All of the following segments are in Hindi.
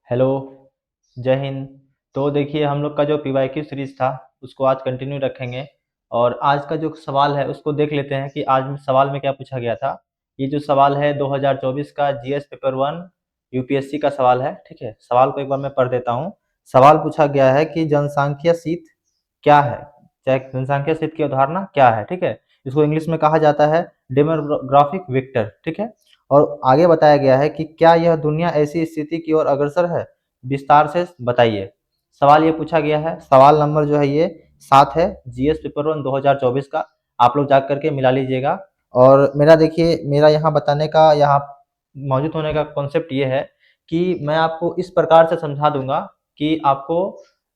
हेलो, जय हिंद। तो देखिए हम लोग का जो पीवाईक्यू सीरीज़ था उसको आज कंटिन्यू रखेंगे और आज का जो सवाल है उसको देख लेते हैं कि आज में सवाल में क्या पूछा गया था। ये जो सवाल है 2024 का जीएस पेपर 1 यूपीएससी का सवाल है, ठीक है। सवाल को एक बार मैं पढ़ देता हूँ। सवाल पूछा गया है कि जनसांख्यिकीय शीत क्या है? चाहे जनसांख्यिकीय शीत की अवधारणा क्या है, ठीक है। इसको इंग्लिश में कहा जाता है डेमोग्राफिक वेक्टर, ठीक है। और आगे बताया गया है कि क्या यह दुनिया ऐसी स्थिति की ओर अग्रसर है? विस्तार से बताइए। सवाल ये पूछा गया है। सवाल नंबर जो है ये 7 है, जीएस पेपर 1 2024 का। आप लोग जा करके मिला लीजिएगा। और मेरा देखिए, मेरा यहाँ बताने का, यहाँ मौजूद होने का कॉन्सेप्ट ये है कि मैं आपको इस प्रकार से समझा दूंगा कि आपको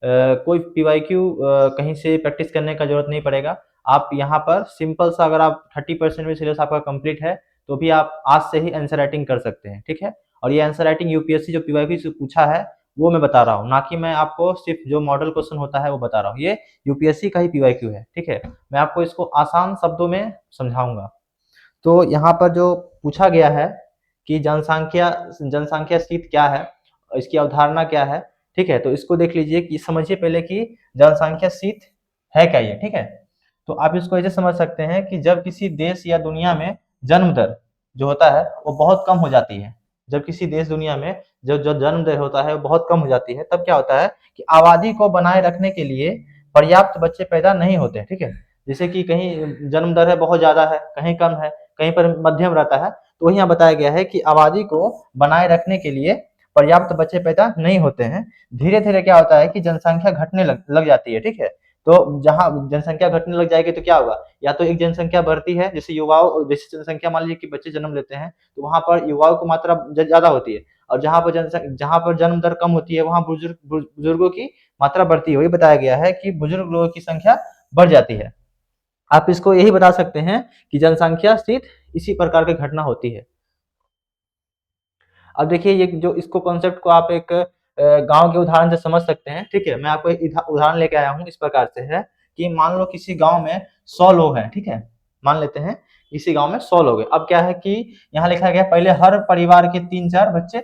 कोई पीवाईक्यू कहीं से प्रैक्टिस करने का जरूरत नहीं पड़ेगा। आप यहाँ पर सिंपल सा, अगर आप 30% भी सिलेबस आपका कंप्लीट है तो भी आप आज से ही आंसर राइटिंग कर सकते हैं, ठीक है। और ये आंसर राइटिंग यूपीएससी जो पीवाईक्यू से पूछा है वो मैं बता रहा हूँ, ना कि मैं आपको सिर्फ जो मॉडल क्वेश्चन होता है वो बता रहा हूँ। ये यूपीएससी का ही पीवाईक्यू है, ठीक है। मैं आपको इसको आसान शब्दों में समझाऊंगा। तो यहाँ पर जो पूछा गया है कि जनसंख्या जनसंख्या शीत क्या है, इसकी अवधारणा क्या है, ठीक है। तो इसको देख लीजिए कि समझिए पहले कि जनसंख्या शीत है क्या ये, ठीक है। तो आप इसको ऐसे समझ सकते हैं कि जब किसी देश या दुनिया में जन्म दर जो होता है वो बहुत कम हो जाती है। जब किसी देश दुनिया में जो जो जन्म दर होता है वो बहुत कम हो जाती है, तब क्या होता है कि आबादी को बनाए रखने के लिए पर्याप्त बच्चे पैदा नहीं होते, ठीक है। जैसे कि कहीं जन्म दर है बहुत ज्यादा है, कहीं कम है, कहीं पर मध्यम रहता है। तो वही यहाँ बताया गया है कि आबादी को बनाए रखने के लिए पर्याप्त बच्चे पैदा नहीं होते हैं। धीरे धीरे क्या होता है कि जनसंख्या घटने लग जाती है, ठीक है। तो जहाँ जनसंख्या घटने लग जाएगी तो क्या होगा, या तो एक जनसंख्या बढ़ती है, जैसे युवाओं, जैसे जनसंख्या मान लीजिए कि बच्चे जन्म लेते हैं तो वहां पर युवाओं की मात्रा ज्यादा होती है। और जहाँ पर जन्म दर कम होती है वहां बुजुर्गों की मात्रा बढ़ती है। वही बताया गया है कि बुजुर्ग लोगों की संख्या बढ़ जाती है। आप इसको यही बता सकते हैं कि जनसंख्या शीत इसी प्रकार की घटना होती है। अब देखिए, ये जो इसको कॉन्सेप्ट को आप एक गांव के उदाहरण से समझ सकते हैं, ठीक है। मैं आपको एक उदाहरण लेके आया हूँ। इस प्रकार से है कि मान लो किसी गांव में 100 लोग हैं, ठीक है। मान लेते हैं इसी गांव में 100 लोग हैं। अब क्या है कि यहाँ लिखा गया पहले हर परिवार के 3-4 बच्चे,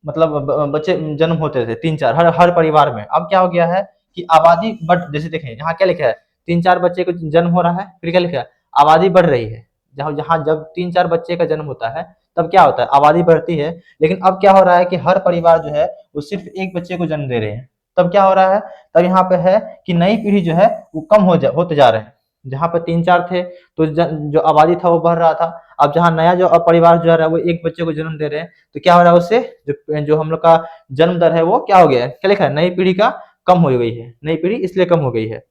मतलब बच्चे जन्म होते थे 3-4 हर परिवार में। अब क्या हो गया है कि आबादी बढ़, जैसे देखें यहाँ क्या लिखा है, 3-4 बच्चे को जन्म हो रहा है, फिर क्या लिखा है, आबादी बढ़ रही है। जहाँ जहाँ जब 3-4 बच्चे का जन्म होता है तब क्या होता है, आबादी बढ़ती है। लेकिन अब क्या हो रहा है कि हर परिवार जो है वो सिर्फ एक बच्चे को जन्म दे रहे हैं। तब क्या हो रहा है, तब यहाँ पे है कि नई पीढ़ी जो है वो कम होते जा रहे हैं। जहाँ पर 3-4 थे तो जो आबादी था वो बढ़ रहा था। अब जहाँ नया जो परिवार जो है वो एक बच्चे को जन्म दे रहे हैं, तो क्या हो रहा है, उससे जो हम लोग का जन्म दर है वो क्या हो गया है, क्या लिखा है, नई पीढ़ी का कम हो गई है। नई पीढ़ी इसलिए कम हो गई है।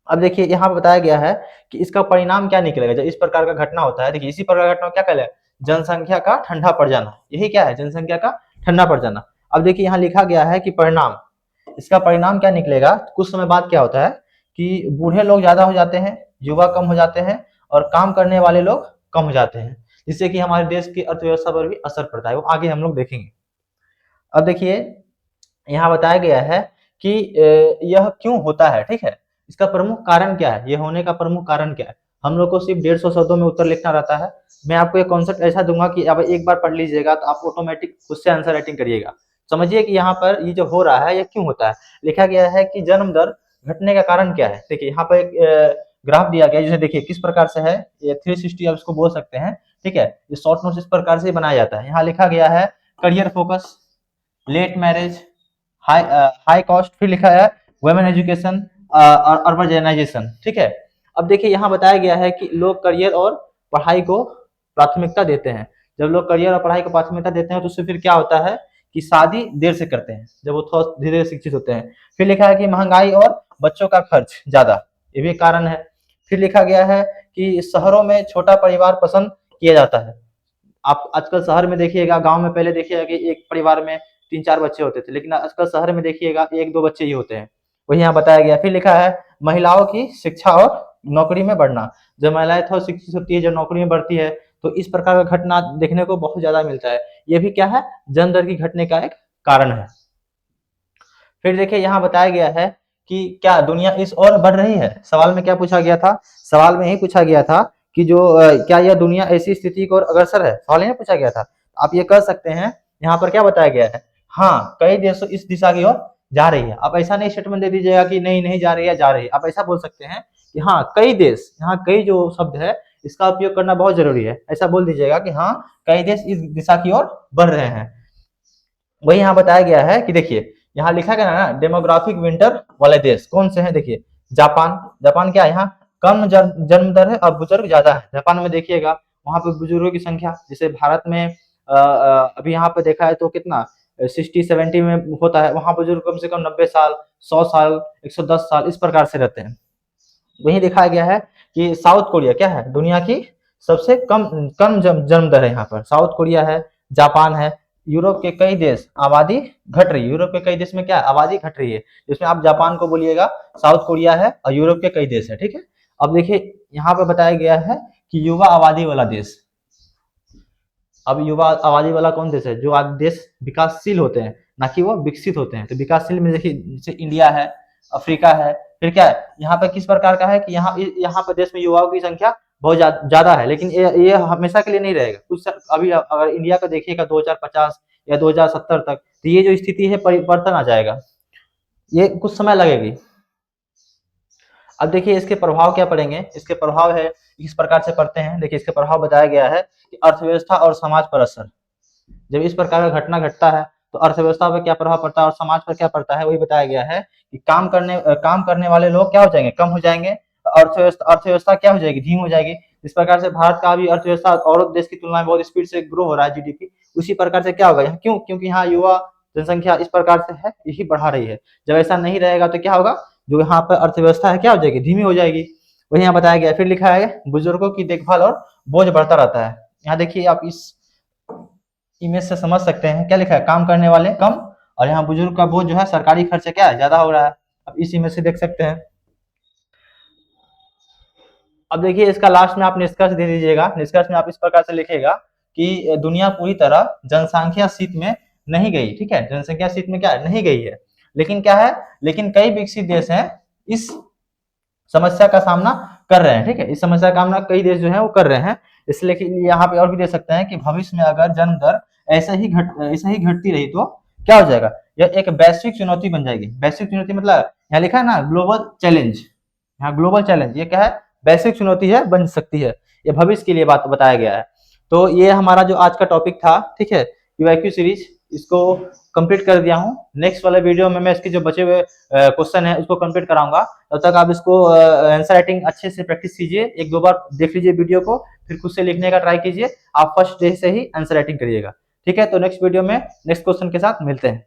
अब देखिए यहाँ बताया गया है कि इसका परिणाम क्या निकलेगा जब इस प्रकार का घटना होता है। देखिए इसी प्रकार का घटना क्या कहलाता है, जनसंख्या का ठंडा पड़ जाना। यही क्या है, जनसंख्या का ठंडा पड़ जाना। अब देखिए यहाँ लिखा गया है कि परिणाम, इसका परिणाम क्या निकलेगा। कुछ समय बाद क्या होता है कि बूढ़े लोग ज्यादा हो जाते हैं, युवा कम हो जाते हैं और काम करने वाले लोग कम हो जाते हैं, जिससे कि हमारे देश की अर्थव्यवस्था पर भी असर पड़ता है। वो आगे हम लोग देखेंगे। अब देखिए यहाँ बताया गया है कि यह क्यों होता है, ठीक है। इसका प्रमुख कारण क्या है, ये होने का प्रमुख कारण क्या है। हम लोग को सिर्फ 150 शब्दों में उत्तर लिखना रहता है। मैं आपको ये कॉन्सेप्ट ऐसा दूंगा कि अब एक बार पढ़ लीजिएगा तो आप ऑटोमेटिक उससे आंसर राइटिंग करिएगा। समझिए कि यहाँ पर ये जो हो रहा है ये क्यों होता है। लिखा गया है कि जन्म दर घटने का कारण क्या है। देखिए यहाँ पर एक ग्राफ दिया गया है, जिसे देखिए किस प्रकार से है, ये 360 आप इसको बोल सकते हैं, ठीक है। ये शॉर्ट नोट्स इस प्रकार से बनाया जाता है। यहाँ लिखा गया है career focus, late marriage, high high cost, फिर लिखा है वुमेन एजुकेशन और अर्बनाइजेशन, ठीक है। अब देखिए यहाँ बताया गया है कि लोग करियर और पढ़ाई को प्राथमिकता देते हैं। जब लोग करियर और पढ़ाई को प्राथमिकता देते हैं तो उससे फिर क्या होता है कि शादी देर से करते हैं जब वो थोड़ा धीरे धीरे शिक्षित होते हैं। फिर लिखा है कि महंगाई और बच्चों का खर्च ज्यादा, ये भी कारण है। फिर लिखा गया है कि शहरों में छोटा परिवार पसंद किया जाता है। आप आजकल शहर में देखिएगा, गांव में पहले देखिएगा कि एक परिवार में 3-4 बच्चे होते थे, लेकिन आजकल शहर में देखिएगा 1-2 बच्चे ही होते हैं। वही यहाँ बताया गया। फिर लिखा है महिलाओं की शिक्षा और नौकरी में बढ़ना। जब महिलाएं थोड़ी शिक्षित होती है, जब नौकरी में बढ़ती है, तो इस प्रकार का घटना देखने को बहुत ज्यादा मिलता है। ये भी क्या है, जन्म दर की घटने का एक कारण है। फिर देखिए यहाँ बताया गया है कि क्या दुनिया इस ओर बढ़ रही है। सवाल में क्या पूछा गया था, सवाल में ही पूछा गया था कि जो क्या यह दुनिया ऐसी स्थिति की ओर अग्रसर है, सवाल ही पूछा गया था। आप ये कह सकते हैं, यहाँ पर क्या बताया गया है, हाँ, कई देशों इस दिशा की ओर जा रही है। आप ऐसा नहीं स्टेटमेंट दे दीजिएगा कि नहीं नहीं जा रही है, जा रही है। आप ऐसा बोल सकते हैं कि हाँ कई देश, यहाँ कई जो शब्द है इसका उपयोग करना बहुत जरूरी है। ऐसा बोल दीजिएगा कि हाँ कई देश इस दिशा की ओर बढ़ रहे हैं। वही यहाँ बताया गया है कि देखिए यहाँ लिखा गया है ना, डेमोग्राफिक विंटर वाले देश कौन से हैं। देखिए जापान, जापान क्या है, यहाँ कम जन्म दर है और बुजुर्ग ज्यादा है। जापान में देखिएगा वहां पे बुजुर्गों की संख्या, जैसे भारत में अभी यहाँ पे देखा है तो कितना 60-70 में होता है, वहां बुजुर्ग कम से कम 90 साल, 100 साल, 110 साल इस प्रकार से रहते हैं। वही दिखाया गया है कि साउथ कोरिया क्या है, दुनिया की सबसे कम कम जन्म दर है यहाँ पर, साउथ कोरिया है, जापान है। यूरोप के कई देश आबादी घट रही है, यूरोप के कई देश में क्या है, आबादी घट रही है। जिसमें आप जापान को बोलिएगा, साउथ कोरिया है और यूरोप के कई देश है, ठीक है। अब देखिए यहाँ पे बताया गया है कि युवा आबादी वाला देश। अब युवा आबादी वाला कौन देश है, जो आज देश विकासशील होते हैं ना कि वो विकसित होते हैं। तो विकासशील में देखिए जैसे इंडिया है, अफ्रीका है, फिर क्या है यहाँ पे किस प्रकार का है कि यहाँ पे देश में युवाओं की संख्या बहुत ज्यादा है। लेकिन ये हमेशा के लिए नहीं रहेगा। कुछ अभी अगर इंडिया को देखिएगा 2050 या 2070 तक, तो ये जो स्थिति है परिवर्तन आ जाएगा, ये कुछ समय लगेगी। अब देखिए इसके प्रभाव क्या पड़ेंगे, इसके प्रभाव है इस प्रकार से पढ़ते हैं। देखिए इसके प्रभाव बताया गया है कि अर्थव्यवस्था और समाज पर असर। जब इस प्रकार का घटना घटता है तो अर्थव्यवस्था पर क्या प्रभाव पड़ता है और समाज पर क्या पड़ता है, वही बताया गया है कि काम करने वाले लोग क्या हो जाएंगे, कम हो जाएंगे। अर्थव्यवस्था क्या हो जाएगी, धीमी हो जाएगी। इस प्रकार से भारत का भी अर्थव्यवस्था और देश की तुलना में बहुत स्पीड से ग्रो हो रहा है, जीडीपी। उसी प्रकार से क्या होगा यहाँ, क्यों, क्योंकि यहाँ युवा जनसंख्या इस प्रकार से है, यही बढ़ा रही है। जब ऐसा नहीं रहेगा तो क्या होगा, जो यहाँ पर अर्थव्यवस्था है क्या हो जाएगी, धीमी हो जाएगी। वही यहाँ बताया गया। फिर लिखा है बुजुर्गों की देखभाल और बोझ बढ़ता रहता है। यहाँ देखिए आप इस इमेज से समझ सकते हैं क्या लिखा है, काम करने वाले कम और यहाँ बुजुर्ग का बोझ जो है सरकारी खर्च क्या है, ज्यादा हो रहा है। अब इस इमेज से देख सकते हैं। अब देखिए इसका लास्ट में आप निष्कर्ष दे दीजिएगा। निष्कर्ष में आप इस प्रकार से लिखेगा कि दुनिया पूरी तरह जनसंख्या शीत में नहीं गई, ठीक है, जनसंख्या शीत में क्या है, नहीं गई है। लेकिन क्या है, लेकिन कई विकसित देश हैं इस समस्या का सामना कर रहे हैं, ठीक है, इस समस्या का सामना कई देश जो है वो कर रहे हैं। इसलिए यहाँ पे और भी दे सकते हैं कि भविष्य में अगर जन्म दर ऐसे ही घटती रही तो क्या हो जाएगा, यह एक वैश्विक चुनौती बन जाएगी। वैश्विक चुनौती मतलब यहाँ लिखा है ना ग्लोबल चैलेंज, यहाँ ग्लोबल चैलेंज ये क्या है, वैश्विक चुनौती है, बन सकती है। ये भविष्य के लिए बात बताया गया है। तो ये हमारा जो आज का टॉपिक था, ठीक है, पीवाईक्यू सीरीज, इसको कंप्लीट कर दिया हूँ। नेक्स्ट वाले वीडियो में मैं इसके जो बचे हुए क्वेश्चन है उसको कंप्लीट कराऊंगा। तब तक आप इसको आंसर राइटिंग अच्छे से प्रैक्टिस कीजिए, एक दो बार देख लीजिए वीडियो को, फिर खुद से लिखने का ट्राई कीजिए। आप फर्स्ट डे से ही आंसर राइटिंग करिएगा, ठीक है। तो नेक्स्ट वीडियो में नेक्स्ट क्वेश्चन के साथ मिलते हैं।